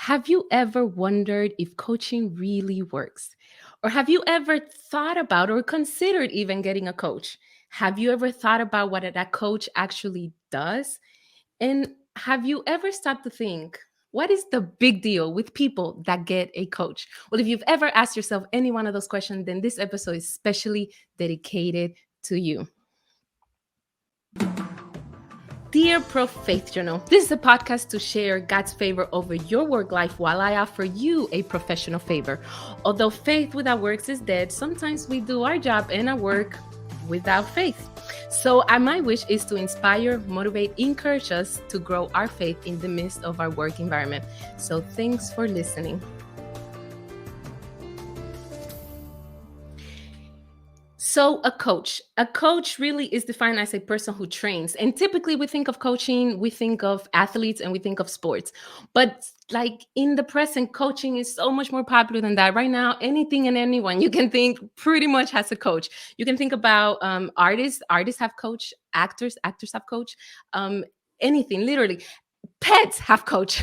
Have you ever wondered if coaching really works? Or have you ever thought about or considered even getting a coach? Have you ever thought about what that coach actually does? And have you ever stopped to think, what is the big deal with people that get a coach? Well, if you've ever asked yourself any one of those questions, then this episode is specially dedicated to you. Dear ProFAITHsional, this is a podcast to share God's favor over your work life while I offer you a professional favor. Although faith without works is dead, sometimes we do our job and our work without faith. So my wish is to inspire, motivate, encourage us to grow our faith in the midst of our work environment. So thanks for listening. So a coach really is defined as a person who trains. And typically we think of coaching, we think of athletes and we think of sports. But like in the present, coaching is so much more popular than that. Right now, anything and anyone you can think pretty much has a coach. You can think about artists have coach, actors have coach, anything, literally. Pets have coach.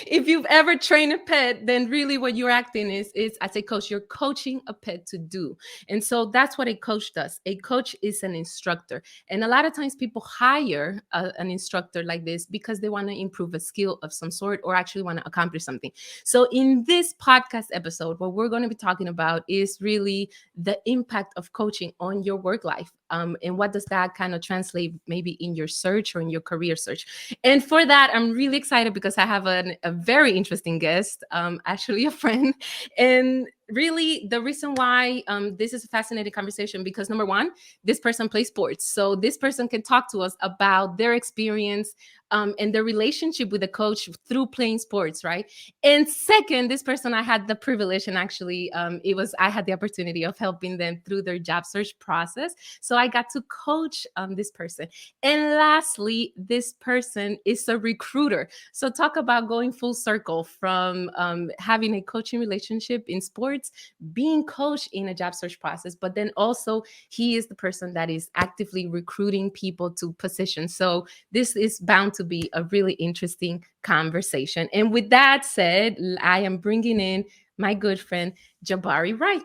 If you've ever trained a pet, then really what you're acting is as a coach, you're coaching a pet to do. And so that's what a coach does. A coach is an instructor. And a lot of times people hire an instructor like this because they want to improve a skill of some sort or actually want to accomplish something. So in this podcast episode, what we're going to be talking about is really the impact of coaching on your work life. And what does that kind of translate maybe in your search or in your career search? And for that, I'm really excited because I have a very interesting guest, actually a friend. And really the reason why this is a fascinating conversation, because number one, this person plays sports. So this person can talk to us about their experience and their relationship with the coach through playing sports, right? And second, this person, I had the privilege, and actually I had the opportunity of helping them through their job search process. So I got to coach this person. And lastly, this person is a recruiter. So talk about going full circle from having a coaching relationship in sports, being coached in a job search process, but then also he is the person that is actively recruiting people to positions. So this is bound to be a really interesting conversation. And with that said, I am bringing in my good friend, Jabari Wright.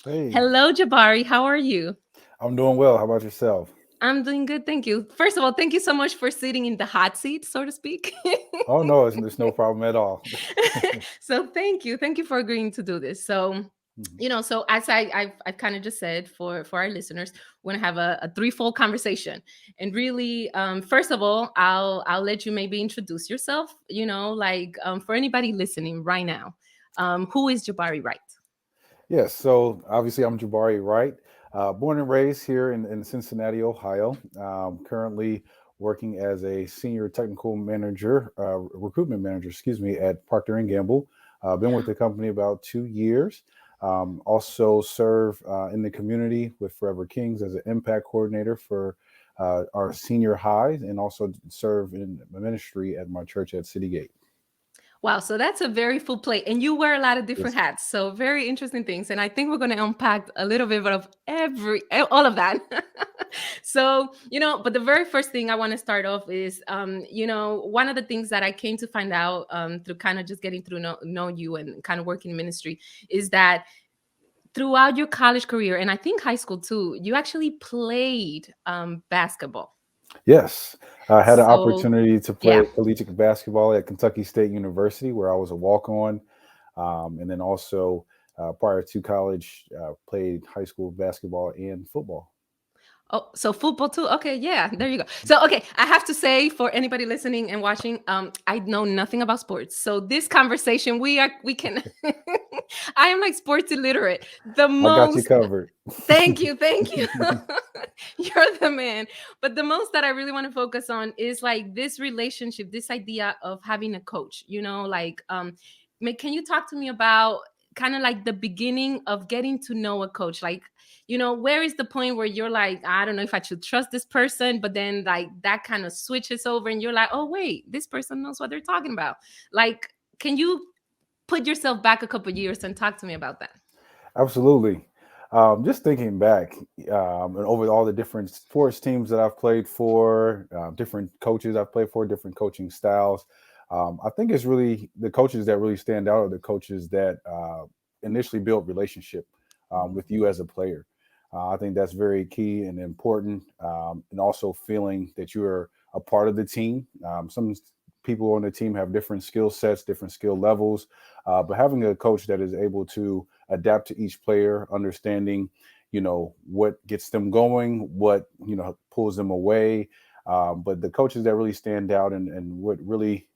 Hey, Hello, Jabari. How are you? I'm doing well. How about yourself? I'm doing good. Thank you. First of all, thank you so much for sitting in the hot seat, so to speak. Oh no, it's no problem at all. So thank you. Thank you for agreeing to do this. So Mhm. so as I've kind of just said for our listeners, we're gonna have a threefold conversation. And really, first of all, I'll let you maybe introduce yourself, like for anybody listening right now. Who is Jabari Wright? Yes, so obviously I'm Jabari Wright, born and raised here in Cincinnati, Ohio. Currently working as a senior technical manager, recruitment manager, excuse me, at Procter and Gamble. Been with the company about 2 years. Also serve in the community with Forever Kings as an impact coordinator for our senior highs, and also serve in ministry at my church at City Gate. Wow, so that's a very full plate, and you wear a lot of different Yes. hats. So very interesting things, and I think we're going to unpack a little bit of all of that. So but the very first thing I want to start off is, one of the things that I came to find out through kind of just getting through know you and kind of working in ministry is that throughout your college career, and I think high school too, you actually played basketball. Yes, I had an So opportunity to play yeah. collegiate basketball at Kentucky State University, where I was a walk-on, and then also prior to college, played high school basketball and football. Oh, so football too. Okay, yeah, there you go. So, okay, I have to say for anybody listening and watching, I know nothing about sports. So this conversation, we can. I am like sports illiterate. The I got you most. covered. Thank you. You're the man. But the most that I really want to focus on is like this relationship, this idea of having a coach. Like, can you talk to me about kind of like the beginning of getting to know a coach? Like, where is the point where you're like, I don't know if I should trust this person, but then like that kind of switches over and you're like, oh, wait, this person knows what they're talking about. Like, can you put yourself back a couple years and talk to me about that? Absolutely. Just thinking back, and over all the different sports teams that I've played for, different coaches I've played for, different coaching styles. I think it's really the coaches that really stand out are the coaches that initially build relationship with you as a player. I think that's very key and important, and also feeling that you are a part of the team. Some people on the team have different skill sets, different skill levels, but having a coach that is able to adapt to each player, understanding, what gets them going, what pulls them away. But the coaches that really stand out and what really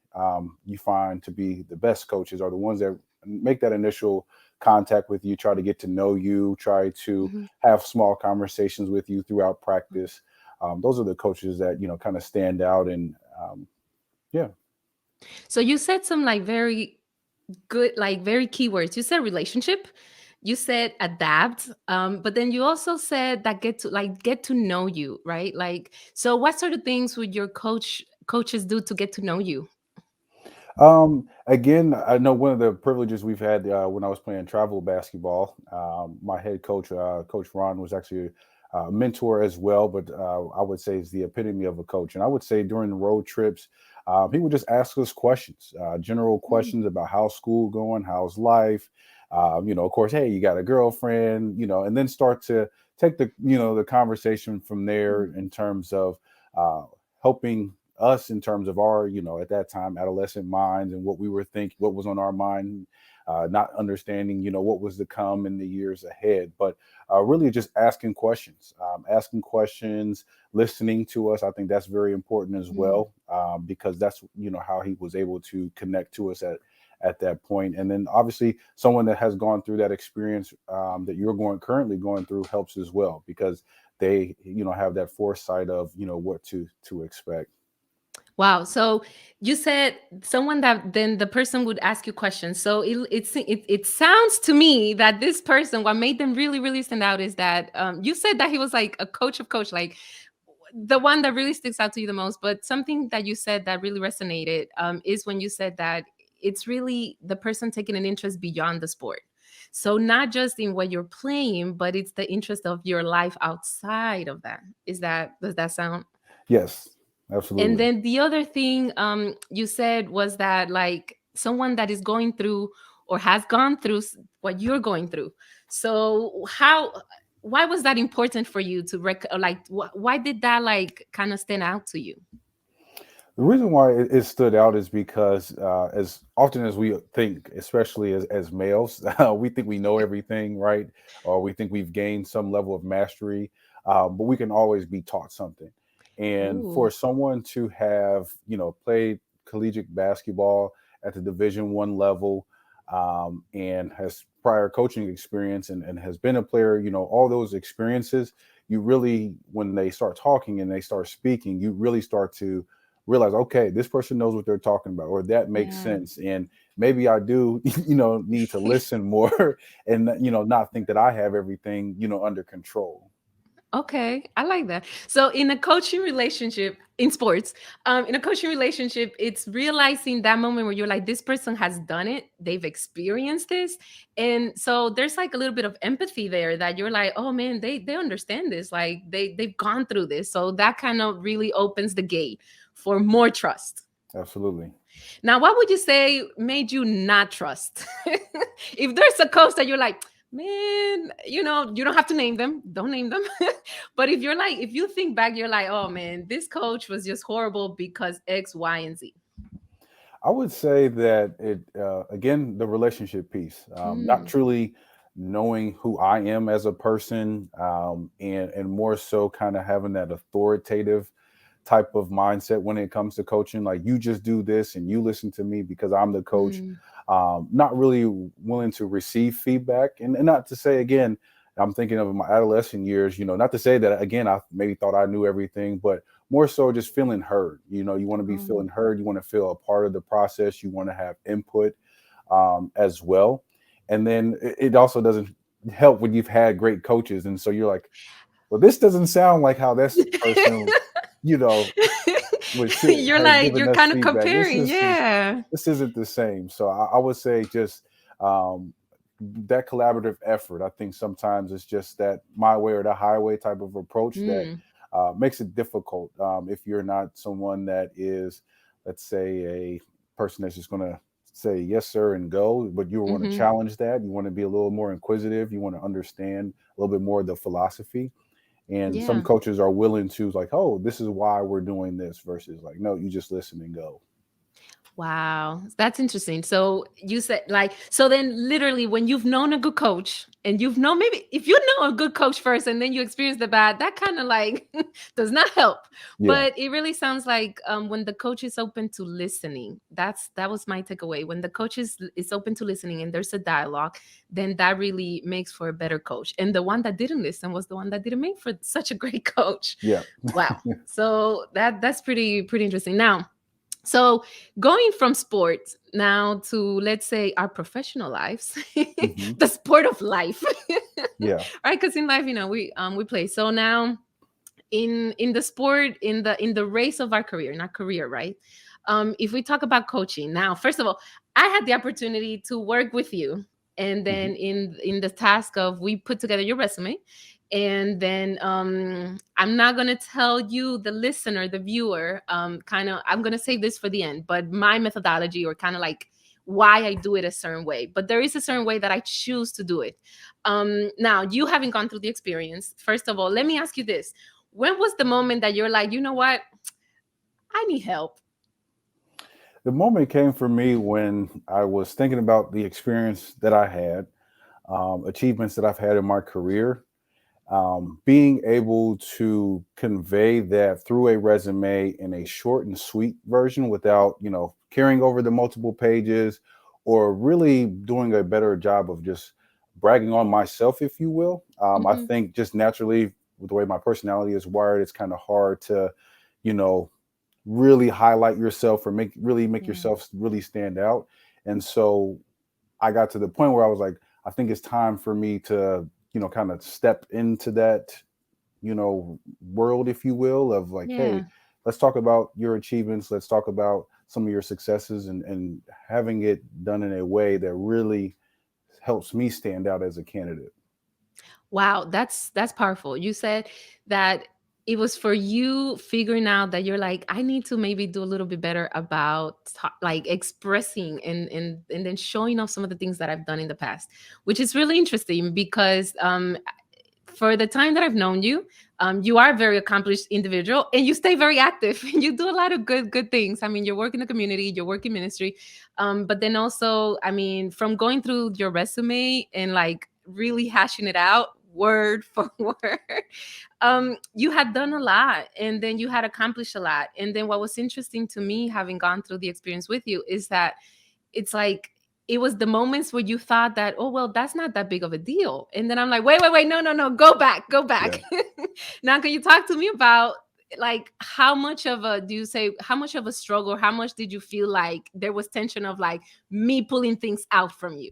you find to be the best coaches are the ones that make that initial contact with you, try to get to know you, try to Mhm. have small conversations with you throughout practice. Those are the coaches that kind of stand out, and yeah. So you said some like very good, like very keywords. You said relationship, you said adapt, but then you also said that get to know you, right? Like, so what sort of things would your coaches do to get to know you? Again, I know one of the privileges we've had when I was playing travel basketball. My head coach, Coach Ron, was actually a mentor as well, but I would say is the epitome of a coach. And I would say during the road trips, he would just ask us questions, general Mm, questions about how's school going, how's life. Of course, hey, you got a girlfriend, and then start to take the conversation from there mm, in terms of uh, helping us in terms of our, at that time, adolescent minds and what we were thinking, what was on our mind, not understanding, what was to come in the years ahead. But really just asking questions, listening to us. I think that's very important as mm. well, because that's, how he was able to connect to us at that point. And then obviously someone that has gone through that experience that you're currently going through helps as well, because they, have that foresight of, what to expect. Wow. So you said someone that then the person would ask you questions. So it sounds to me that this person, what made them really, really stand out is that you said that he was like a coach of coach, like the one that really sticks out to you the most. But something that you said that really resonated is when you said that it's really the person taking an interest beyond the sport. So not just in what you're playing, but it's the interest of your life outside of that. Does that sound? Yes, And absolutely. then the other thing you said was that like someone that is going through or has gone through what you're going through. So why was that important for you to like why did that like kind of stand out to you? The reason why it stood out is because as often as we think, especially as males, we think we know everything, right? Or we think we've gained some level of mastery, but we can always be taught something. And Ooh. for someone to have, played collegiate basketball at the Division 1 level, and has prior coaching experience, and has been a player, all those experiences, you really, when they start talking and they start speaking, you really start to realize, okay, this person knows what they're talking about, or that makes Yeah. sense. And maybe I do, need to listen more and, not think that I have everything, under control. Okay, I like that. So in a coaching relationship in sports, in a coaching relationship, it's realizing that moment where you're like, this person has done it, they've experienced this, and so there's like a little bit of empathy there that you're like, oh man, they understand this, like they've gone through this, so that kind of really opens the gate for more trust. Absolutely. Now, what would you say made you not trust? If there's a coach that you're like, man, you don't have to name them, don't name them. But if you're like, if you think back, you're like, oh man, this coach was just horrible because X, Y, and Z. I would say that again, the relationship piece, not Mm, truly knowing who I am as a person, and more so kind of having that authoritative type of mindset when it comes to coaching. Like, you just do this and you listen to me because I'm the coach. mm, Not really willing to receive feedback, and not to say again, I'm thinking of my adolescent years. Not to say that again, I maybe thought I knew everything, but more so just feeling heard. You want to be oh, feeling heard. You want to feel a part of the process. You want to have input as well. And then it also doesn't help when you've had great coaches, and so you're like, well, this doesn't sound like how this person, you know, you're has like, given you're us kind of feedback. This comparing, is yeah. this isn't the same. So I would say just um, that collaborative effort. I think sometimes it's just that my way or the highway type of approach that Mm, makes it difficult if you're not someone that is, let's say, person that's just going to say yes sir and go, but you want to Hmm. challenge that. You want to be a little more inquisitive. You want to understand a little bit more of the philosophy. And some Yeah. coaches are willing to like, oh, this is why we're doing this, versus like, no, you just listen and go. Wow, that's interesting. So you said like, so then literally when you've known a good coach and you've known, maybe if you know a good coach first and then you experience the bad, that kind of like does not help. Yeah. But it really sounds like when the coach is open to listening, that was my takeaway. When the coach is open to listening and there's a dialogue, then that really makes for a better coach. And the one that didn't listen was the one that didn't make for such a great coach. Yeah. Wow. So that's pretty interesting. Now, so going from sports now to, let's say, our professional lives, Hmm. the sport of life, Yeah. right? Because in life, we play. So now in the sport, in the race of our career, not career, right? If we talk about coaching now, first of all, I had the opportunity to work with you, and Hmm. then in the task of, we put together your resume, and then I'm not going to tell you, the listener, the viewer, kind of, I'm going to save this for the end, but my methodology, or kind of like why I do it a certain way, but there is a certain way that I choose to do it. Now, you having gone through the experience, first of all, let me ask you this: when was the moment that you're like, you know what, I need help? The moment came for me when I was thinking about the experience that I had, achievements that I've had in my career, being able to convey that through a resume in a short and sweet version without, carrying over the multiple pages, or really doing a better job of just bragging on myself, if you will. I Hmm. think just naturally, with the way my personality is wired, it's kind of hard to, you know, really highlight yourself or make Yeah. yourself really stand out. And so I got to the point where I was like, I think it's time for me to, kind of step into that, world, if you will, of like, hey, Yeah. let's talk about your achievements. Let's talk about some of your successes, and having it done in a way that really helps me stand out as a candidate. Wow, that's powerful. You said that it was for you figuring out that you're like, I need to maybe do a little bit better about like expressing and then showing off some of the things that I've done in the past, which is really interesting because for the time that I've known you, you are a very accomplished individual and you stay very active and you do a lot of good things. I mean, you work in the community, you work in ministry, but then also, I mean, from going through your resume and like really hashing it out word for word, you had done a lot and then you had accomplished a lot. And then what was interesting to me, having gone through the experience with you, is that it's like it was the moments where you thought that, oh well, that's not that big of a deal, and then I'm like, wait, no, go back, go Yeah. back. Now, can you talk to me about, like, how much of a, do you say, how much of a struggle, how much did you feel like there was tension of like me pulling things out from you?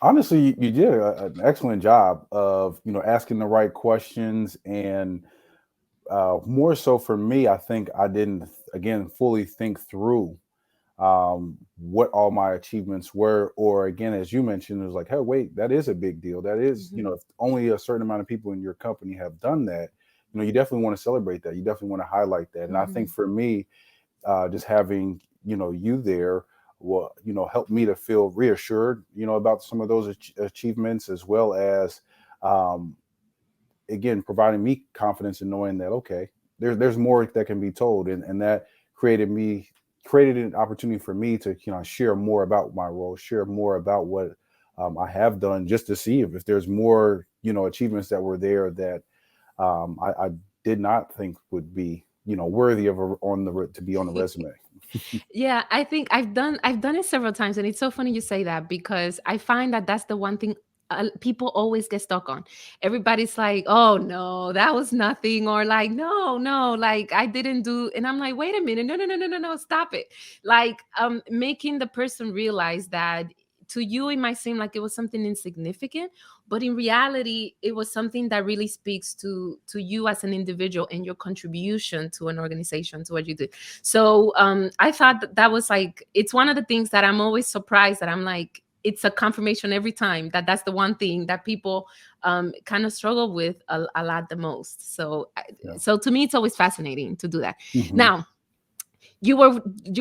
Honestly, you did an excellent job of, asking the right questions. And more so for me, I think I didn't, again, fully think through what all my achievements were. Or again, as you mentioned, it was like, hey, wait, that is a big deal. That is, Mhm. if only a certain amount of people in your company have done that, you definitely want to celebrate that. You definitely want to highlight that. And I think Mhm. for me, just having, you there will, help me to feel reassured, about some of those achievements, as well as, um, again, providing me confidence in knowing that, okay, there's more that can be told. And that created an opportunity for me to, share more about my role, share more about what, I have done, just to see if there's more, achievements that were there that, I did not think would be, worthy of to be on the resume. Yeah, I think I've done it several times, and it's so funny you say that because I find that that's the one thing people always get stuck on. Everybody's like, "Oh no, that was nothing," or like, "No, no, like I didn't do," and I'm like, "Wait a minute, no, stop it!" Like, making the person realize that to you it might seem like it was something insignificant, but in reality, it was something that really speaks to you as an individual and your contribution to an organization, to what you do. So I thought that was like, it's one of the things that I'm always surprised that I'm like, it's a confirmation every time that that's the one thing that people kind of struggle with a lot the most. So, Yeah. so to me, it's always fascinating to do that. Hmm. Now, you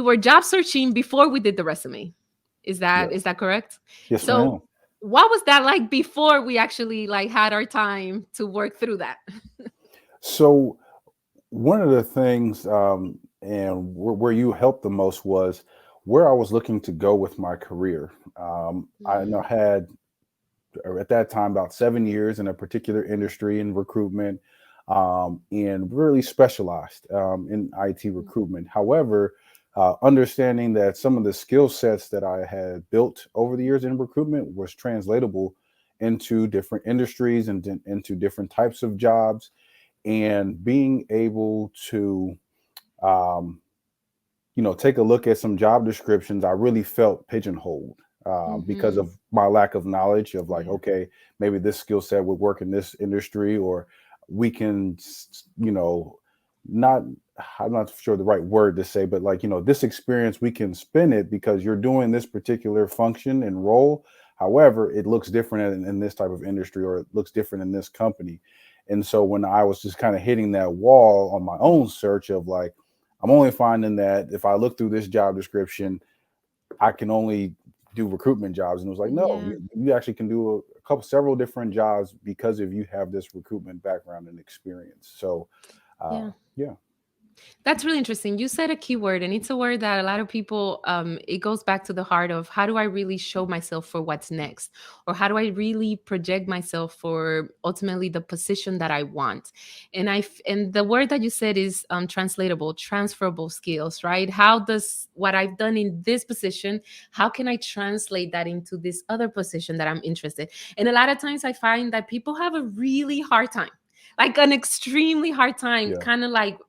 were job searching before we did the resume. Is Yes. that correct? Yes, So ma'am. what was that like before we actually like had our time to work through that? So one of the things, and where you helped the most was where I was looking to go with my career. I know Mm, had at that time about 7 years in a particular industry in recruitment, and really specialized in IT mm, recruitment. However, understanding that some of the skill sets that I had built over the years in recruitment was translatable into different industries and into different types of jobs, and being able to um, take a look at some job descriptions, I really felt pigeonholed because mhm. of my lack of knowledge of like, Yeah. okay, maybe this skill set would work in this industry, or we can, not, I'm not sure the right word to say, but like, this experience, we can spin it because you're doing this particular function and role. However, it looks different in this type of industry, or it looks different in this company. And so when I was just kind of hitting that wall on my own search of like, I'm only finding that if I look through this job description, I can only do recruitment jobs. And it was like, no, Yeah. you actually can do several different jobs because if you have this recruitment background and experience. So, Yeah. yeah, That's really interesting. You said a key word, and it's a word that a lot of people, it goes back to the heart of how do I really show myself for what's next? Or how do I really project myself for ultimately the position that I want? And the word that you said is translatable, transferable skills, right? How does what I've done in this position, how can I translate that into this other position that I'm interested? And a lot of times I find that people have a really hard time, like an extremely hard time, yeah, kind of like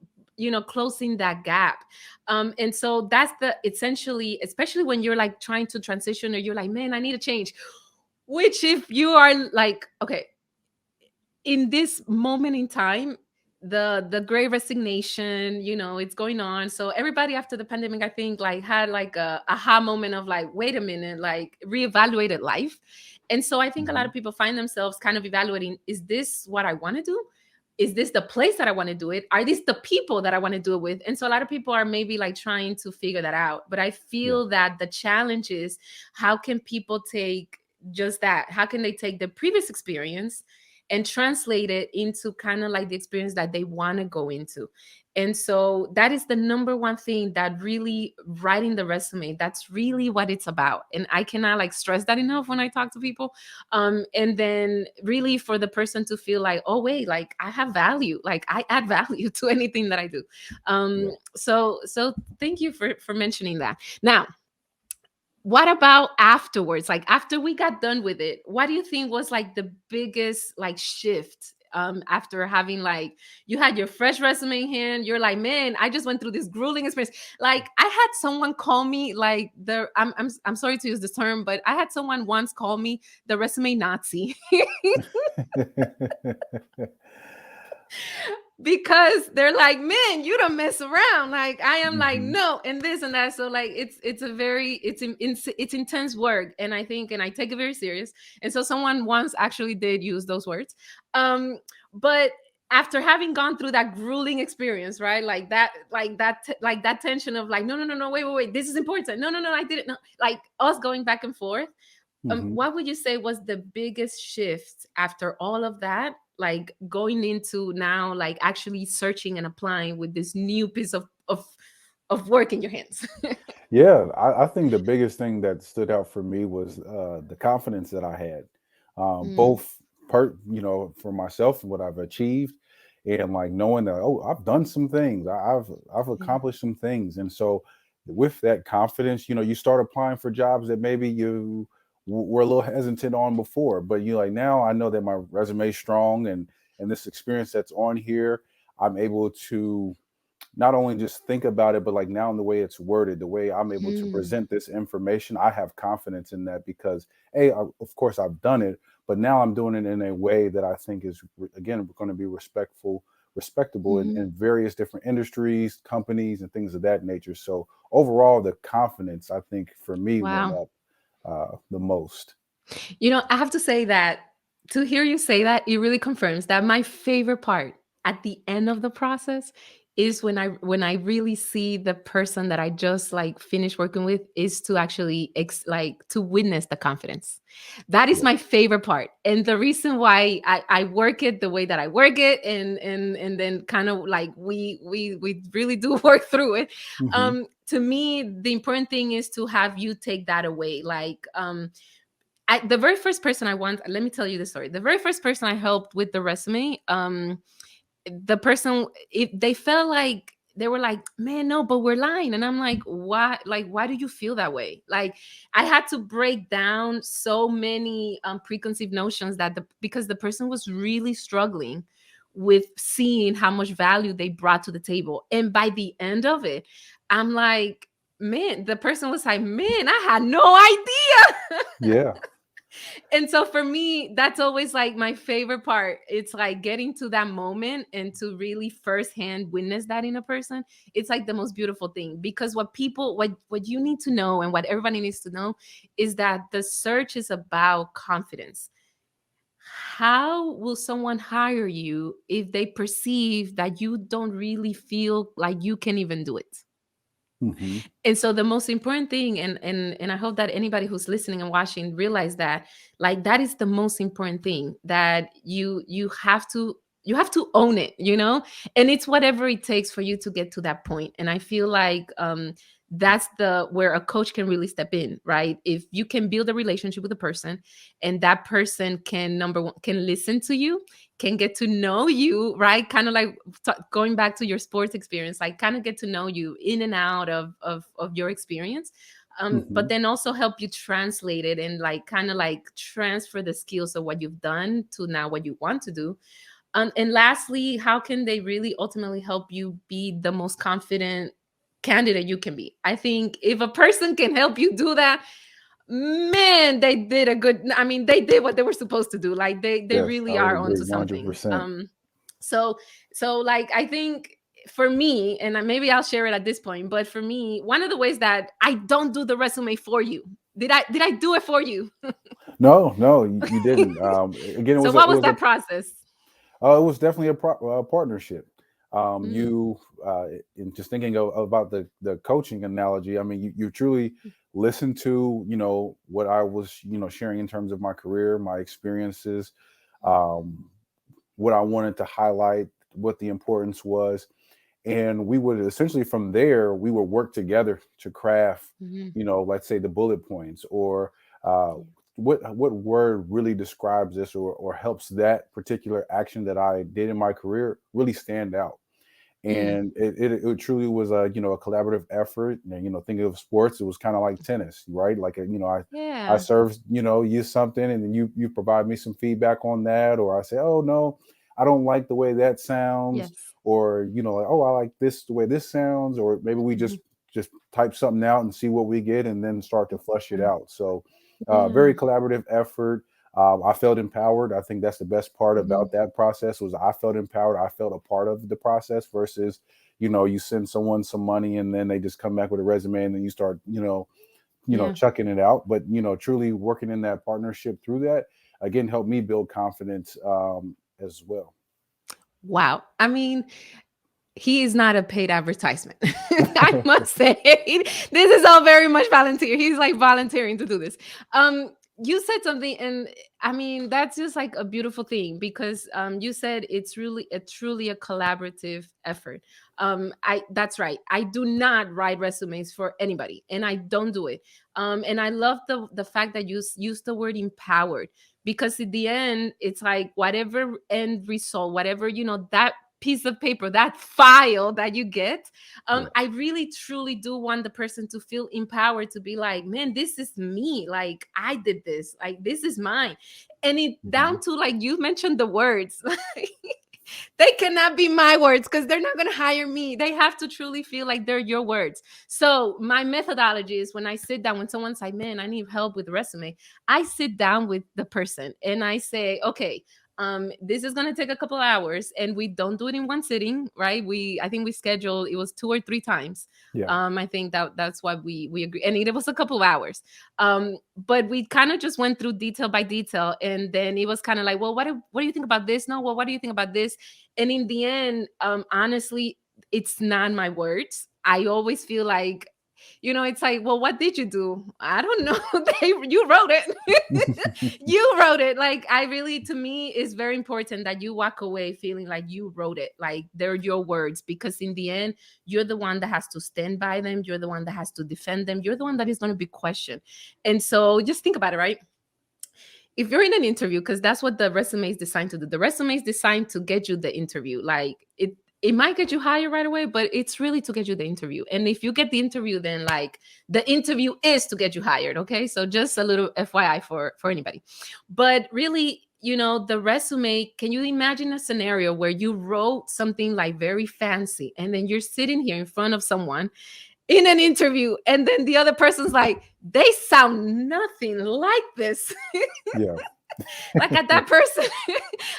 closing that gap. And so that's the essentially, especially when you're like trying to transition, or you're like, man, I need a change. Which, if you are like, okay, in this moment in time, the great resignation, it's going on. So everybody after the pandemic, I think, like had like a aha moment of like, wait a minute, like reevaluated life. And so I think a lot hmm, of people find themselves kind of evaluating, is this what I want to do? Is this the place that I want to do it? Are these the people that I want to do it with? And so a lot of people are maybe like trying to figure that out. But I yeah, feel that the challenge is, how can people take just that? How can they take the previous experience and translate it into kind of like the experience that they want to go into? And so that is the number one thing that really, writing the resume, that's really what it's about. And I cannot like stress that enough when I talk to people. And then really for the person to feel like, oh wait, like I have value, like I add value to anything that I do. yeah. So thank you for mentioning that. Now, what about afterwards? Like after we got done with it, what do you think was like the biggest like shift? After having like, you had your fresh resume in hand, you're like, man, I just went through this grueling experience. Like I had someone call me like I'm sorry to use this term, but I had someone once call me the resume Nazi. Because they're like, man, you don't mess around. Like I am like, hmm, no, and this and that. So like it's a very it's intense work, and I think, and I take it very serious. And so someone once actually did use those words. But after having gone through that grueling experience, right? Like that tension of like, no, no, no, no, wait, this is important. No, no, no, I didn't know. Like us going back and forth. hmm. What would you say was the biggest shift after all of that, like going into now like actually searching and applying with this new piece of work in your hands? Yeah, I think the biggest thing that stood out for me was the confidence that I had, Mm, both for myself and what I've achieved, and like knowing that, oh, I've done some things, I've yeah. accomplished some things, and so with that confidence, you start applying for jobs that maybe you were a little hesitant on before, but you like, now I know that my resume is strong, and this experience that's on here, I'm able to not only just think about it, but like now in the way it's worded, the way I'm able to Mm, present this information, I have confidence in that because, of course, I've done it, but now I'm doing it in a way that I think is, again, going to be respectable mhm. in various different industries, companies, and things of that nature. So overall, the confidence, I think, for me went Wow. up the most. I have to say that, to hear you say that, it really confirms that my favorite part at the end of the process is when I really see the person that I just like finished working with, is to actually like to witness the confidence. That is Yeah. my favorite part, and the reason why I work it the way that I work it, and then kind of like we really do work through it. Hmm. To me, the important thing is to have you take that away. Like, the very first person I want, let me tell you the story. The very first person I helped with the resume, the person, if they felt like, they were like, man, no, but we're lying. And I'm like, why? Like, why do you feel that way? Like, I had to break down so many preconceived notions, that because the person was really struggling with seeing how much value they brought to the table. And by the end of it, I'm like, man, the person was like, man, I had no idea. Yeah. And so for me, that's always like my favorite part. It's like getting to that moment and to really firsthand witness that in a person. It's like the most beautiful thing, because what you need to know, and what everybody needs to know, is that the search is about confidence. How will someone hire you if they perceive that you don't really feel like you can even do it? Hmm. And so the most important thing, and I hope that anybody who's listening and watching realize that, like, that is the most important thing, that you have to own it, and it's whatever it takes for you to get to that point. And I feel like that's the where a coach can really step in, right? If you can build a relationship with a person, and that person can, number one, can listen to you, can get to know you, right? Kind of like going back to your sports experience, like kind of get to know you in and out of your experience. Hmm. But then also help you translate it, and like kind of like transfer the skills of what you've done to now what you want to do. And lastly, how can they really ultimately help you be the most confident candidate you can be? I think if a person can help you do that, man, they did a good, I mean, they did what they were supposed to do. Like, they Yes, I really would are agree onto 100%. something. So like, I think for me, and maybe I'll share it at this point, but for me, one of the ways that I don't do the resume for you, did I do it for you? No, no, you didn't. Again, So what was that process? it was definitely a partnership. Mm, You, in just thinking about the coaching analogy, I mean, you truly listen to, what I was, sharing in terms of my career, my experiences, um, what I wanted to highlight, what the importance was, and we would essentially from there we would work together to craft, mhm, let's say the bullet points, or uh, yeah. what word really describes this, or helps that particular action that I did in my career really stand out. Mm, And it truly was a collaborative effort. And, thinking of sports, it was kind of like tennis, right? Like, I yeah. serve, you something, and then you provide me some feedback on that, or I say, oh no, I don't like the way that sounds, Yes. or like, oh, I like this the way this sounds, or maybe we Mhm, just type something out and see what we get, and then start to flush it mm, out. So, yeah. very collaborative effort. I felt empowered. I think that's the best part Mhm, about that process, was I felt empowered. I felt a part of the process versus, you send someone some money and then they just come back with a resume and then you start, yeah. chucking it out. But, truly working in that partnership through that, again, helped me build confidence, as well. Wow. I mean, he is not a paid advertisement. I must say, this is all very much volunteer. He's like volunteering to do this. You said something, and I mean, that's just like a beautiful thing, because you said it's really a truly a collaborative effort. I That's right. I do not write resumes for anybody, and I don't do it. And I love the fact that you use the word empowered, because at the end, it's like whatever end result, whatever, that piece of paper, that file that you get, Yeah. I really truly do want the person to feel empowered, to be like, man, this is me, like I did this, like this is mine. And it Hmm. down to, like you mentioned, the words. They cannot be my words, because they're not going to hire me. They have to truly feel like they're your words. So my methodology is, when I sit down, when someone's like, man, I need help with resume, I sit down with the person and I say, okay, this is going to take a couple hours, and we don't do it in one sitting, right? I think we scheduled, it was 2 or 3 times. Yeah. I think that's why we agree, and it was a couple of hours. But we kind of just went through detail by detail, and then it was kind of like, well, what do you think about this? No, well, what do you think about this? And in the end, honestly, it's not my words. I always feel like, it's like, well, what did you do? I don't know. You wrote it. You wrote it. Like, I really, to me, it's very important that you walk away feeling like you wrote it, like they're your words, because in the end, you're the one that has to stand by them. You're the one that has to defend them. You're the one that is going to be questioned. And so just think about it, right? If you're in an interview, because that's what the resume is designed to do. The resume is designed to get you the interview. Like, it might get you hired right away, but it's really to get you the interview. And if you get the interview, then like the interview is to get you hired. Okay. So just a little FYI for anybody. But really, the resume, can you imagine a scenario where you wrote something like very fancy and then you're sitting here in front of someone in an interview, and then the other person's like, they sound nothing like this. Yeah. Like, at that person,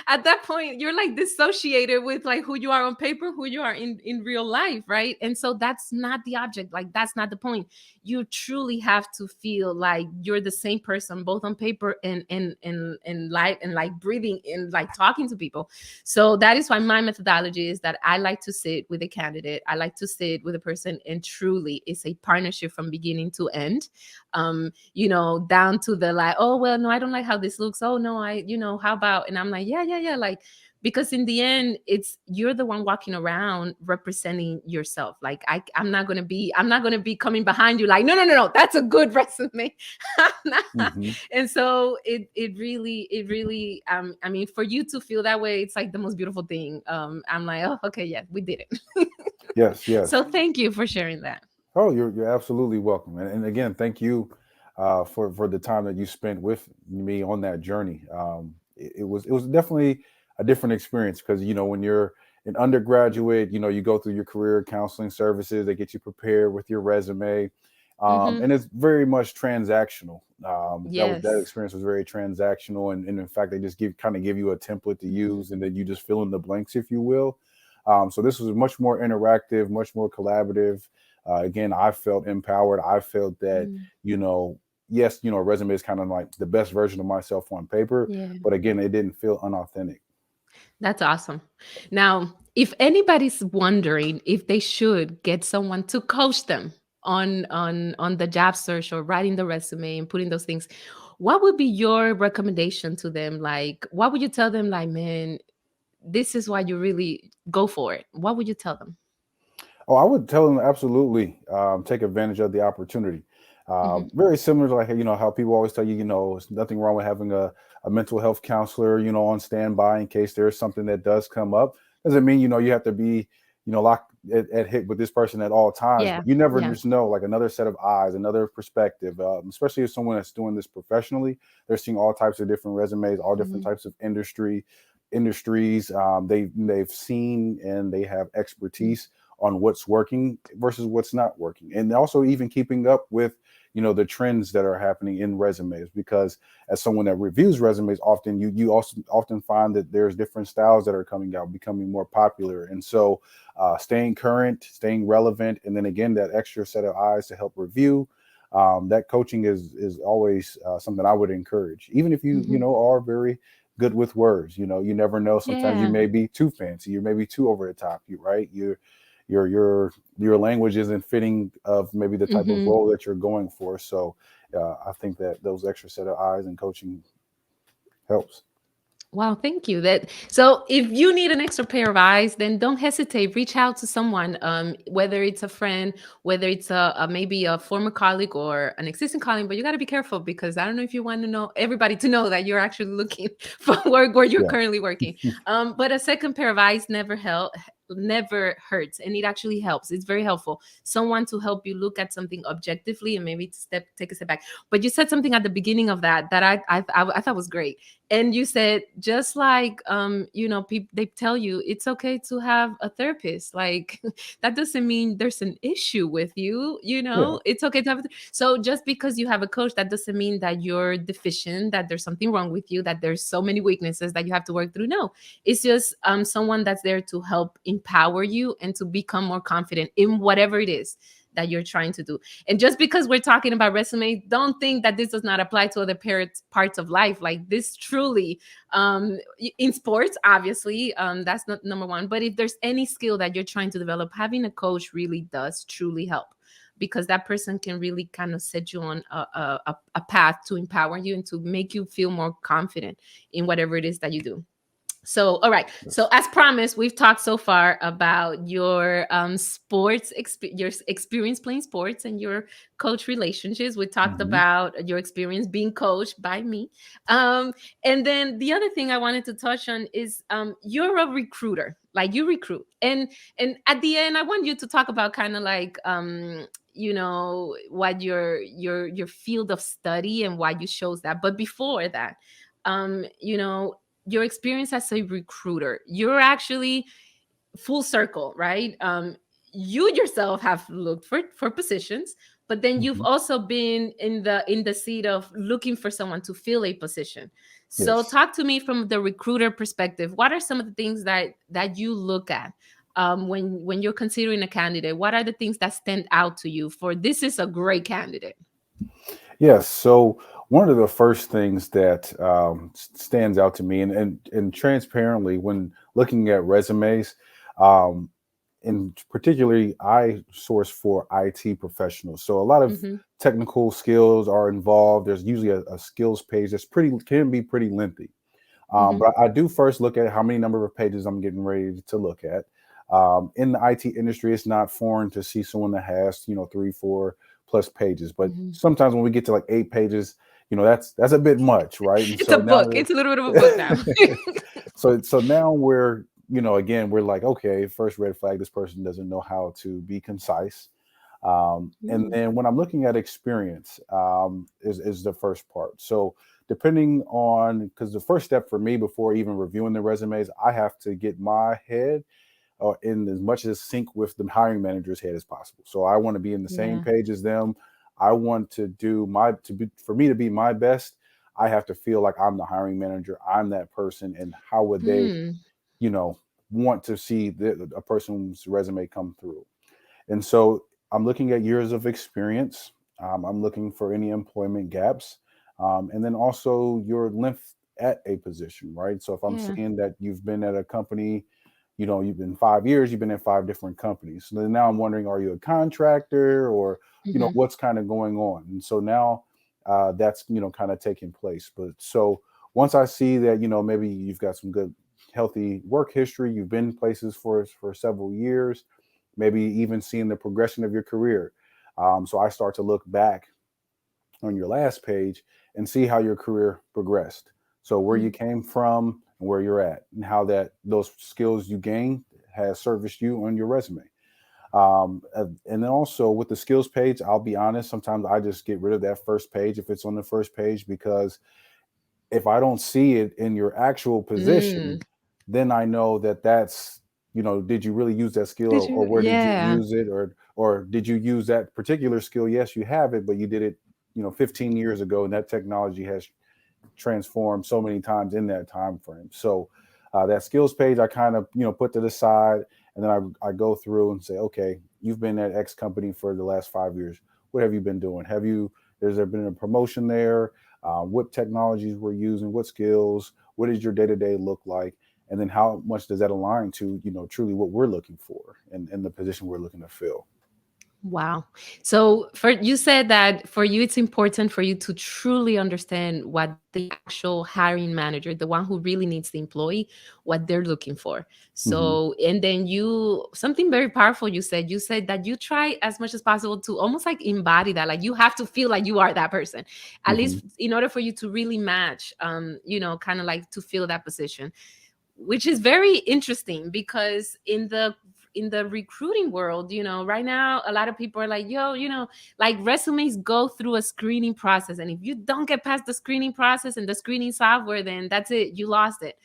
at that point, you're like dissociated with like who you are on paper, who you are in real life, right? And so that's not the object. Like, that's not the point. You truly have to feel like you're the same person, both on paper and live, and like breathing and like talking to people. So that is why my methodology is that I like to sit with a candidate. I like to sit with a person, and truly it's a partnership from beginning to end. Down to the like, oh, well, no, I don't like how this looks. Oh, no, how about, and I'm like, yeah. Like, because in the end, you're the one walking around representing yourself. Like, I'm not going to be coming behind you like, no, that's a good resume. Hmm. And so it really, I mean, for you to feel that way, it's like the most beautiful thing. I'm like, oh, okay, yeah, we did it. Yes, yes. So thank you for sharing that. Oh, you're absolutely welcome. And again, thank you for the time that you spent with me on that journey. It was definitely a different experience because when you're an undergraduate, you go through your career counseling services. They get you prepared with your resume, Hmm. and it's very much transactional. That Yes. experience was very transactional, and in fact, they just give you a template to Mhm. use, and then you just fill in the blanks, if you will. So this was much more interactive, much more collaborative. Again, I felt empowered. I felt that, Mm. you know, yes, a resume is kind of like the best version of myself on paper, Yeah. but again, it didn't feel unauthentic. That's awesome. Now, if anybody's wondering if they should get someone to coach them on the job search or writing the resume and putting those things, what would be your recommendation to them? Like, what would you tell them? Like, man, this is why you really go for it. What would you tell them? Oh, I would tell them absolutely take advantage of the opportunity. Hmm. Very similar to like how people always tell you, there's nothing wrong with having a mental health counselor, on standby in case there's something that does come up. Doesn't mean you have to be locked at hit with this person at all times, Yeah. but you never Yeah. just know, like another set of eyes, another perspective. Especially if someone that's doing this professionally, they're seeing all types of different resumes, all different Hmm. types of industries. They've seen and they have expertise on what's working versus what's not working, and also even keeping up with the trends that are happening in resumes, because as someone that reviews resumes, often you also often find that there's different styles that are coming out, becoming more popular. And so staying current, staying relevant, and then again that extra set of eyes to help review, that coaching is always something I would encourage, even if you Hmm. are very good with words. You never know, sometimes you Yeah. may be too fancy, you may be too over the top, right? Your language isn't fitting of maybe the type of Hmm. role that you're going for. So I think that those extra set of eyes and coaching helps. Wow, thank you. That so if you need an extra pair of eyes, then don't hesitate. Reach out to someone, whether it's a friend, whether it's a maybe a former colleague or an existing colleague. But you got to be careful, because I don't know if you want to know everybody to know that you're actually looking for work where you're Yeah. currently working. But a second pair of eyes never hurts, and it actually helps. It's very helpful. Someone to help you look at something objectively and maybe take a step back. But you said something at the beginning of that I thought was great. And you said, just like people, they tell you it's okay to have a therapist. Like, that doesn't mean there's an issue with you. Yeah. It's okay to have so just because you have a coach, that doesn't mean that you're deficient, that there's something wrong with you, that there's so many weaknesses that you have to work through. No, it's just someone that's there to help empower you and to become more confident in whatever it is that you're trying to do. And just because we're talking about resumes, don't think that this does not apply to other parts of life. Like this truly, in sports, obviously, that's not number one. But if there's any skill that you're trying to develop, having a coach really does truly help, because that person can really kind of set you on a path to empower you and to make you feel more confident in whatever it is that you do. So, all right. So, Yes. as promised, we've talked so far about your your experience playing sports and your coach relationships. We talked Hmm. about your experience being coached by me, um, and then the other thing I wanted to touch on is you're a recruiter. Like you recruit, and at the end, I want you to talk about kind of like what your field of study and why you chose that. But before that, your experience as a recruiter, you're actually full circle, right? You yourself have looked for positions, but then you've Hmm. also been in the seat of looking for someone to fill a position. So Yes. talk to me from the recruiter perspective. What are some of the things that you look at when you're considering a candidate? What are the things that stand out to you for this is a great candidate? Yes. So one of the first things that stands out to me, and transparently, when looking at resumes, um, and particularly, I source for IT professionals. So a lot of Mm-hmm. technical skills are involved. There's usually a skills page that's can be pretty lengthy. Mm-hmm. But I do first look at how many number of pages I'm getting ready to look at. In the IT industry, it's not foreign to see someone that has, 3, 4 plus pages. But Mm-hmm. sometimes when we get to like 8 pages, that's a bit much, right? And It's a so now book. we're It's a little bit of a book now. so now we're, again, we're like, okay, first red flag, this person doesn't know how to be concise. And Mm, then when I'm looking at experience, is the first part. So depending on, because the first step for me before even reviewing the resumes, I have to get my head in as much as sync with the hiring manager's head as possible. So I want to be in the same yeah. page as them. I want to do for me to be my best. I have to feel like I'm the hiring manager. I'm that person, and how would they, Mm, you know, want to see a person's resume come through? And so I'm looking at years of experience. I'm looking for any employment gaps. And then also your length at a position, right? So if I'm yeah. seeing that you've been at a company, you've been 5 years, you've been in 5 different companies. So then now I'm wondering, are you a contractor, or, Mhm. what's kind of going on? And so now that's, kind of taking place. But so once I see that, maybe you've got some good, healthy work history, you've been places for several years, maybe even seeing the progression of your career. So I start to look back on your last page and see how your career progressed. So where you Mm, came from and where you're at, and how that those skills you gained has serviced you on your resume. And then also with the skills page, I'll be honest, sometimes I just get rid of that first page if it's on the first page, because if I don't see it in your actual mm. position, then I know that that's, did you really use that skill, Did or you? where did you Yeah. use it, or did you use that particular skill? Yes, you have it, but you did it, 15 years ago, and that technology has transformed so many times in that time frame. So that skills page, I kind of, put to the side, and then I go through and say, okay, you've been at X company for the last 5 years. What have you been doing? Has there been a promotion there? What technologies we're using? What skills? What does your day to day look like? And then how much does that align to, truly what we're looking for, and the position we're looking to fill? Wow. So for you said that for you it's important for you to truly understand what the actual hiring manager, the one who really needs the employee, what they're looking for. Hmm. So and then you something very powerful you said that you try as much as possible to almost like embody that. Like you have to feel like you are that person. At Hmm. least in order for you to really match kind of like to fill that position, which is very interesting because in the recruiting world, right now a lot of people are like, yo, like resumes go through a screening process, and if you don't get past the screening process and the screening software, then that's it, you lost it.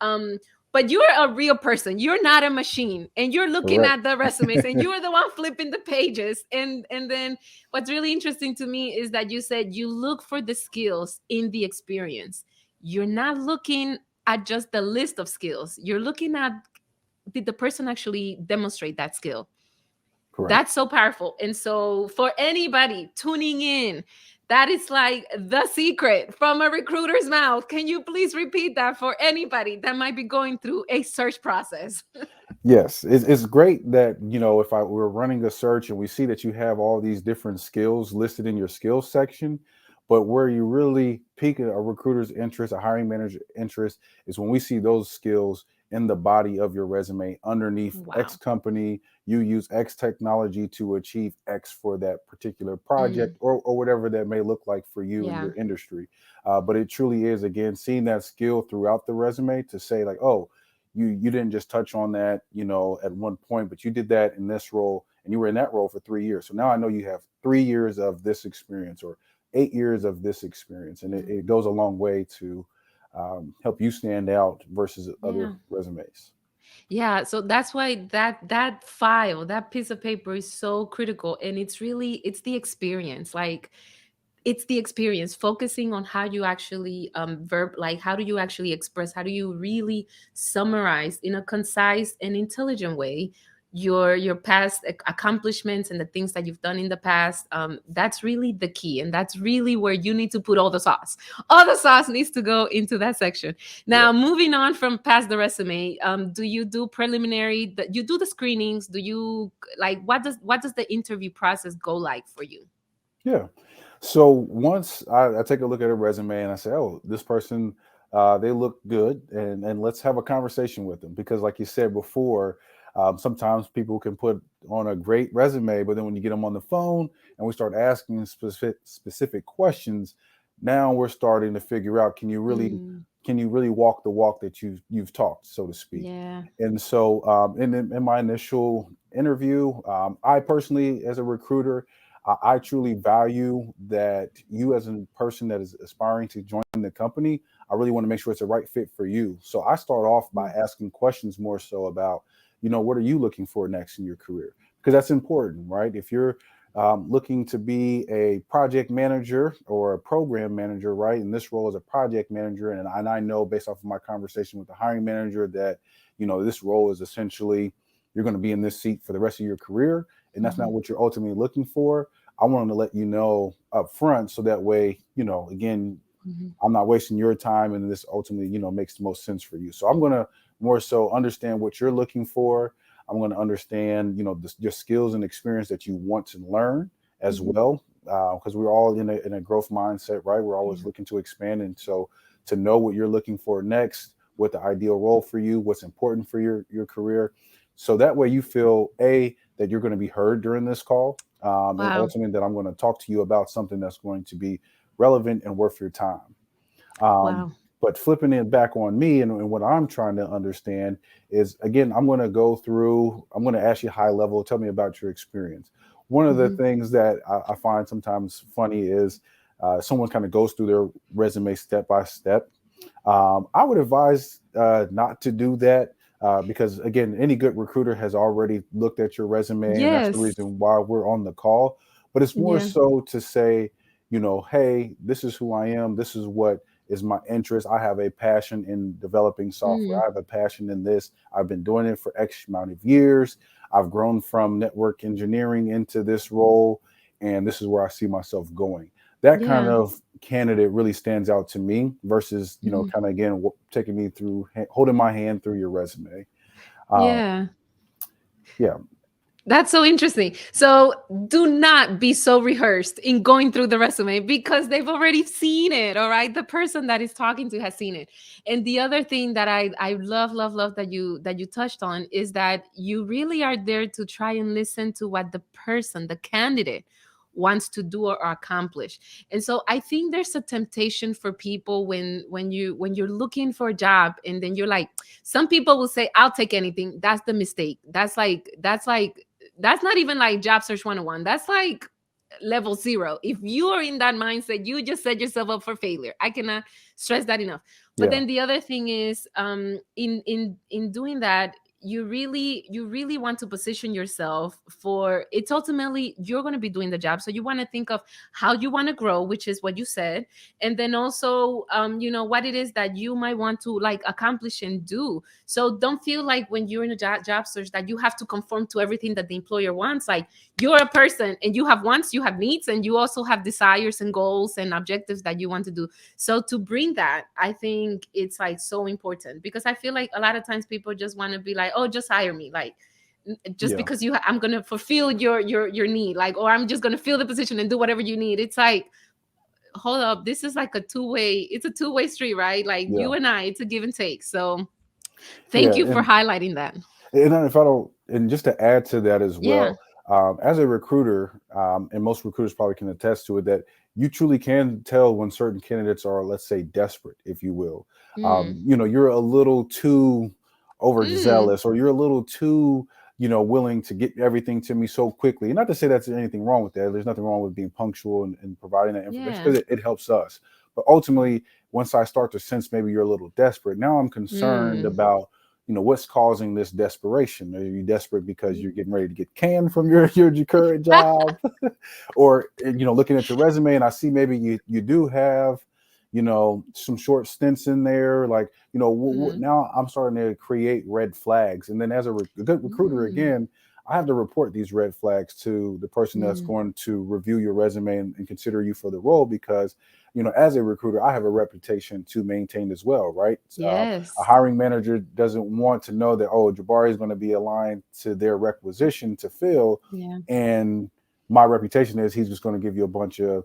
um but you're a real person, you're not a machine, and you're looking Correct. at the resumes and you're the one flipping the pages. And then what's really interesting to me is that you said you look for the skills in the experience. You're not looking at just the list of skills. You're looking at, did the person actually demonstrate that skill? Correct. That's so powerful. And so for anybody tuning in, that is like the secret from a recruiter's mouth. Can you please repeat that for anybody that might be going through a search process? Yes, it's great that, if I were running a search and we see that you have all these different skills listed in your skills section, but where you really pique a recruiter's interest, a hiring manager interest, is when we see those skills in the body of your resume underneath X Wow. company, you use X technology to achieve X for that particular project Mm, or whatever that may look like for you in yeah. your industry. But it truly is, again, seeing that skill throughout the resume to say like, oh, you didn't just touch on that, at one point, but you did that in this role and you were in that role for 3 years. So now I know you have 3 years of this experience or 8 years of this experience. And it, Mm, it goes a long way to help you stand out versus other yeah. resumes. Yeah, so that's why that file, that piece of paper is so critical, and it's the experience. Like it's the experience, focusing on how you actually verb, like how do you actually express, how do you really summarize in a concise and intelligent way your past accomplishments and the things that you've done in the past. That's really the key, and that's really where you need to put all the sauce. All the sauce needs to go into that section. Yeah. Now, moving on from past the resume, do you do preliminary, you do the screenings, do you, like, what does the interview process go like for you? Yeah. So once I take a look at a resume and I say, oh, this person, they look good, and let's have a conversation with them. Because, like you said before, sometimes people can put on a great resume, but then when you get them on the phone and we start asking specific questions, now we're starting to figure out, Mm, can you really walk the walk that you've talked, so to speak. yeah. And so, in my initial interview, I personally, as a recruiter, I truly value that you, as a person that is aspiring to join the company, I really want to make sure it's the right fit for you. So I start off by Mm, asking questions more so about, what are you looking for next in your career? Because that's important, right? If you're looking to be a project manager or a program manager, right? And this role is a project manager, and I know based off of my conversation with the hiring manager that, this role is essentially you're going to be in this seat for the rest of your career, and that's not mhm, what you're ultimately looking for. I want to let you know up front so that way, again, mhm. I'm not wasting your time, and this ultimately, makes the most sense for you. So I'm going to more so understand what you're looking for. I'm going to understand, your skills and experience that you want to learn as Mhm. well, because we're all in a growth mindset, right? We're always Yeah. looking to expand, and so to know what you're looking for next, what the ideal role for you, what's important for your career, so that way you feel that you're going to be heard during this call, and Wow. ultimately that I'm going to talk to you about something that's going to be relevant and worth your time. Um, Wow. but flipping it back on me, and what I'm trying to understand is, again, I'm going to ask you high level, tell me about your experience. One of the Mhm. things that I find sometimes funny is someone kind of goes through their resume step by step. I would advise not to do that, because, again, any good recruiter has already looked at your resume, and that's the Yes. reason why we're on the call. But it's more Yeah. so to say, hey, this is who I am. This is what is my interest. I have a passion in developing software. Mm. I have a passion in this. I've been doing it for X amount of years. I've grown from network engineering into this role, and this is where I see myself going. That kind Yeah. of candidate really stands out to me versus, Mhm. kind of, again, taking me through, holding my hand through your resume. Um, Yeah. yeah, That's so interesting. So do not be so rehearsed in going through the resume because they've already seen it. All right. The person that is talking to has seen it. And the other thing that I love that you touched on is that you really are there to try and listen to what the person, the candidate, wants to do or accomplish. And so I think there's a temptation for people when you're looking for a job, and then you're like, some people will say, I'll take anything. That's the mistake. That's not even like job search 101. That's like level zero. If you are in that mindset, you just set yourself up for failure. I cannot stress that enough. But yeah, then the other thing is, in doing that, you really want to position yourself for, it's ultimately you're going to be doing the job, so you want to think of how you want to grow, which is what you said, and then also what it is that you might want to like accomplish and do. So don't feel like when you're in a job search that you have to conform to everything that the employer wants. Like, you're a person and you have wants, you have needs, and you also have desires and goals and objectives that you want to do. So to bring that, I think it's like so important, because I feel like a lot of times people just want to be like, oh, just hire me, like just Yeah. because I'm gonna fulfill your need, like, or I'm just gonna fill the position and do whatever you need. It's like, hold up, this is like it's a two-way street, right? Like Yeah. you and I, it's a give and take. So thank Yeah. you for highlighting that. And if I don't, and just to add to that as Yeah. well, as a recruiter, and most recruiters probably can attest to it, that you truly can tell when certain candidates are, let's say, desperate, if you will. Mm. You're a little too Mm. overzealous, or you're a little too, willing to get everything to me so quickly. And not to say that's anything wrong with that. There's nothing wrong with being punctual and providing that information, Yeah. because it helps us. But ultimately, once I start to sense maybe you're a little desperate, now I'm concerned Mm. about what's causing this desperation. Are you desperate because you're getting ready to get canned from your current job? Or looking at your resume, and I see maybe you do have some short stints in there, like Mm. now I'm starting to create red flags. And then as a good recruiter, Mm. again, I have to report these red flags to the person that's Mm. going to review your resume and consider you for the role, because as a recruiter, I have a reputation to maintain as well, right? A Yes. hiring manager doesn't want to know that, oh, Jabari is going to be aligned to their requisition to fill, Yeah. and my reputation is he's just going to give you a bunch of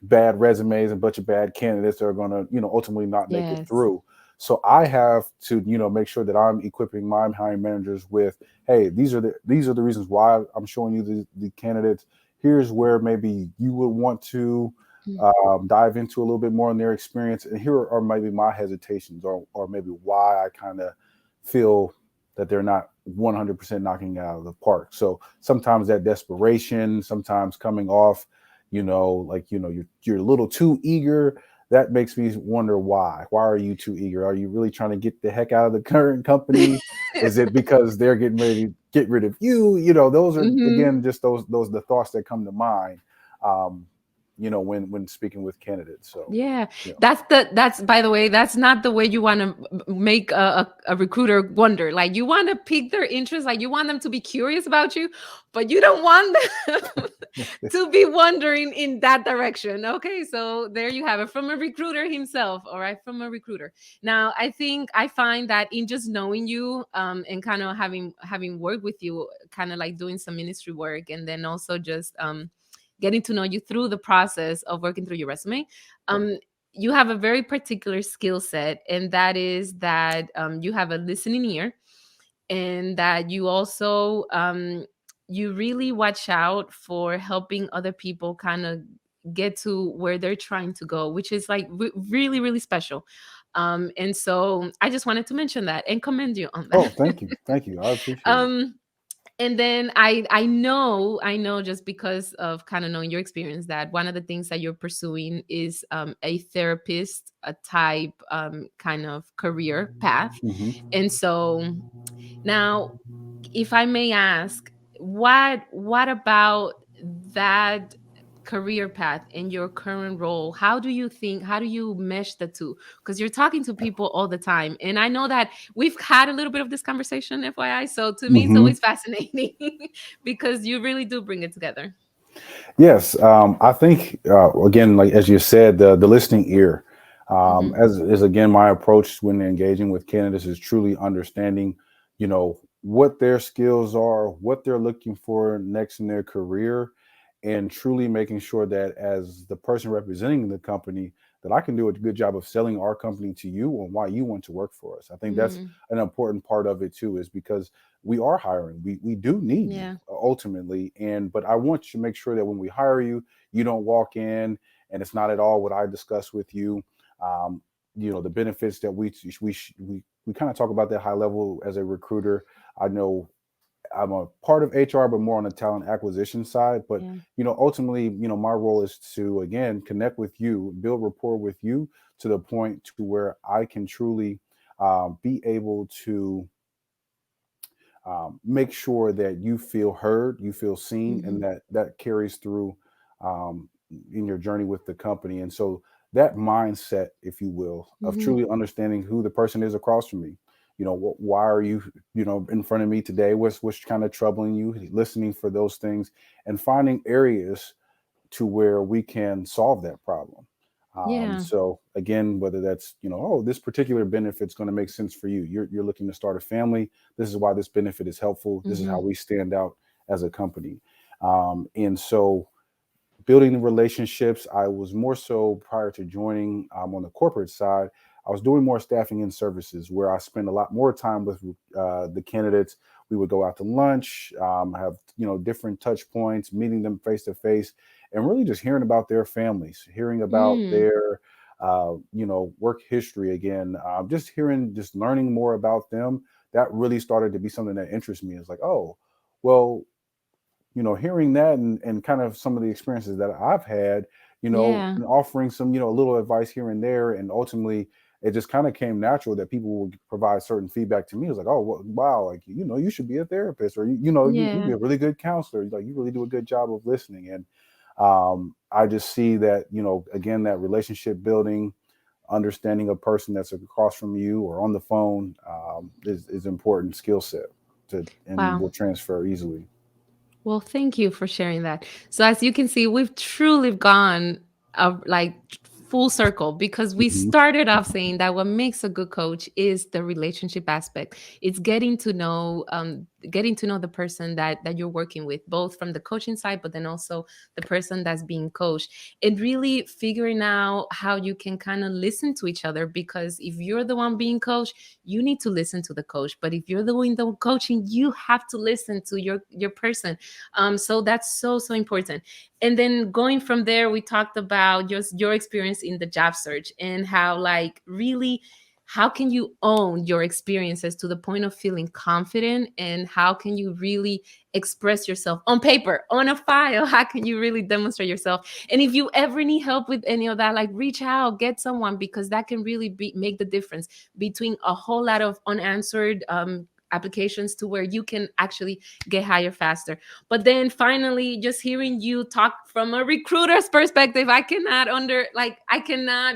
bad resumes and a bunch of bad candidates that are going to ultimately not make it Yes. through. So I have to make sure that I'm equipping my hiring managers with, hey, these are the reasons why I'm showing you the candidates. Here's where maybe you would want to Mm. dive into a little bit more in their experience, and here are maybe my hesitations, or maybe why I kind of feel that they're not 100% knocking it out of the park. So sometimes that desperation, sometimes coming off, like you're a little too eager. That makes me wonder why. Why are you too eager? Are you really trying to get the heck out of the current company? Is it because they're getting ready to get rid of you? Those are, Hmm. again, just those the thoughts that come to mind. Um, when speaking with candidates. So Yeah, yeah. that's by the way, that's not the way you want to make a recruiter wonder. Like, you want to pique their interest, like you want them to be curious about you, but you don't want them to be wondering in that direction. Okay, so there you have it from a recruiter himself. All right, from a recruiter. Now, I think I find that in just knowing you, and kind of having worked with you, kind of like doing some ministry work, and then also just getting to know you through the process of working through your resume, Right. um, you have a very particular skill set, and that is that you have a listening ear, and that you also you really watch out for helping other people kind of get to where they're trying to go, which is like really really special. And so I just wanted to mention that and commend you on Oh, that. thank you. I appreciate it. um and then I know just because of kind of knowing your experience, that one of the things that you're pursuing is a therapist, a type kind of career path. Hmm. And so now, if I may ask, what about that career path in your current role? How do you mesh the two? Because you're talking to people all the time, and I know that we've had a little bit of this conversation, FYI. So to me, it's Hmm. always fascinating because you really do bring it together. Yes, I think again, like as you said, the listening ear, Hmm. as is again my approach when engaging with candidates, is truly understanding, what their skills are, what they're looking for next in their career, and truly making sure that as the person representing the company, that I can do a good job of selling our company to you and why you want to work for us. I think that's Mm, an important part of it too, is because we are hiring. We do need you yeah. ultimately, but I want to make sure that when we hire you, you don't walk in and it's not at all what I discussed with you. Um, the benefits that we kind of talk about that high level as a recruiter. I know I'm a part of HR, but more on the talent acquisition side. But Yeah. ultimately, my role is to again connect with you, build rapport with you to the point to where I can truly be able to make sure that you feel heard, you feel seen, Hmm. and that carries through um, in your journey with the company. And so that mindset, if you will, of Hmm. truly understanding who the person is across from me. Why are you, in front of me today? What's kind of troubling you? Listening for those things and finding areas to where we can solve that problem. Yeah. So again, whether that's, oh, this particular benefit's going to make sense for you. You're looking to start a family. This is why this benefit is helpful. This is how Hmm. we stand out as a company. And so building relationships. I was more so prior to joining on the corporate side. I was doing more staffing and services where I spent a lot more time with the candidates. We would go out to lunch, have different touch points, meeting them face to face, and really just hearing about their families, hearing about Mm. their work history again, just learning more about them. That really started to be something that interests me. It's like, oh, well, hearing that and kind of some of the experiences that I've had, Yeah. and offering some, a little advice here and there. And ultimately, it just kind of came natural that people would provide certain feedback to me. It was like, oh, wow, like, you should be a therapist, or, you'd Yeah. be a really good counselor. Like, you really do a good job of listening. And I just see that, again, that relationship building, understanding a person that's across from you or on the phone is important skill set and Wow. will transfer easily. Well, thank you for sharing that. So, as you can see, we've truly gone like full circle because we Mhm. started off saying that what makes a good coach is the relationship aspect. It's getting to know the person that you're working with, both from the coaching side, but then also the person that's being coached, and really figuring out how you can kind of listen to each other. Because if you're the one being coached, you need to listen to the coach. But if you're the one the coaching, you have to listen to your person. So that's so important. And then going from there, we talked about just your experience in the job search and how, like, really, how can you own your experiences to the point of feeling confident, and how can you really express yourself on paper, on a file? How can you really demonstrate yourself? And if you ever need help with any of that, like, reach out, get someone, because that can really make the difference between a whole lot of unanswered applications to where you can actually get hired faster. But then finally, just hearing you talk from a recruiter's perspective, I cannot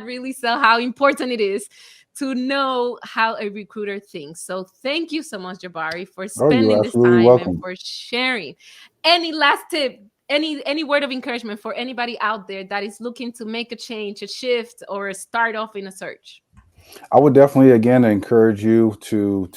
really sell how important it is to know how a recruiter thinks. So thank you so much, Jabari, for Oh, you're spending this absolutely time and welcome. for sharing. Any last tip, any word of encouragement for anybody out there that is looking to make a change, a shift, or start off in a search? I would definitely again encourage you to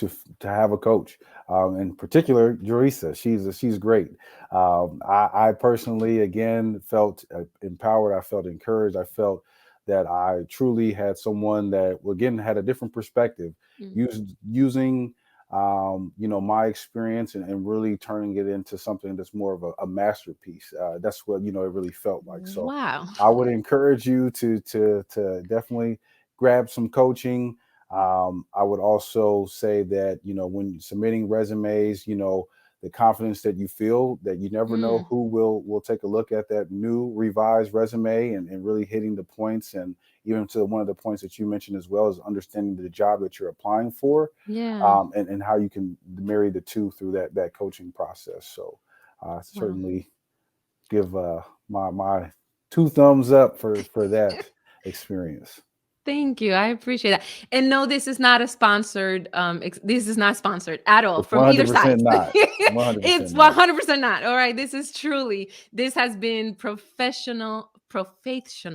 have a coach. In particular, Jerisa, she's great. I personally again felt empowered. I felt encouraged. I felt that I truly had someone that again had a different perspective, Mm. using my experience and really turning it into something that's more of a masterpiece. That's what it really felt like. So Wow. I would encourage you to definitely grab some coaching. I would also say that, when submitting resumes, the confidence that you feel that you never know Mm. who will take a look at that new revised resume and really hitting the points. And even to one of the points that you mentioned as well is understanding the job that you're applying for, Yeah. and how you can marry the two through that coaching process. So Wow. certainly give my two thumbs up for that experience. Thank you. I appreciate that. And no, this is not a sponsored this is not sponsored at all It's from either side. 100% not. 100% It's not. 100% not. All right, this has been professional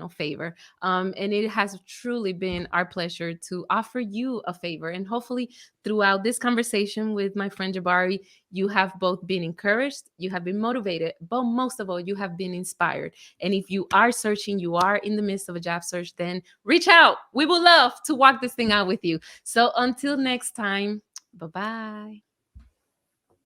favor. And it has truly been our pleasure to offer you a favor, and hopefully throughout this conversation with my friend Jabari, you have both been encouraged, you have been motivated, but most of all, you have been inspired. And if you are searching, you are in the midst of a job search, then reach out. We would love to walk this thing out with you. So until next time, bye bye.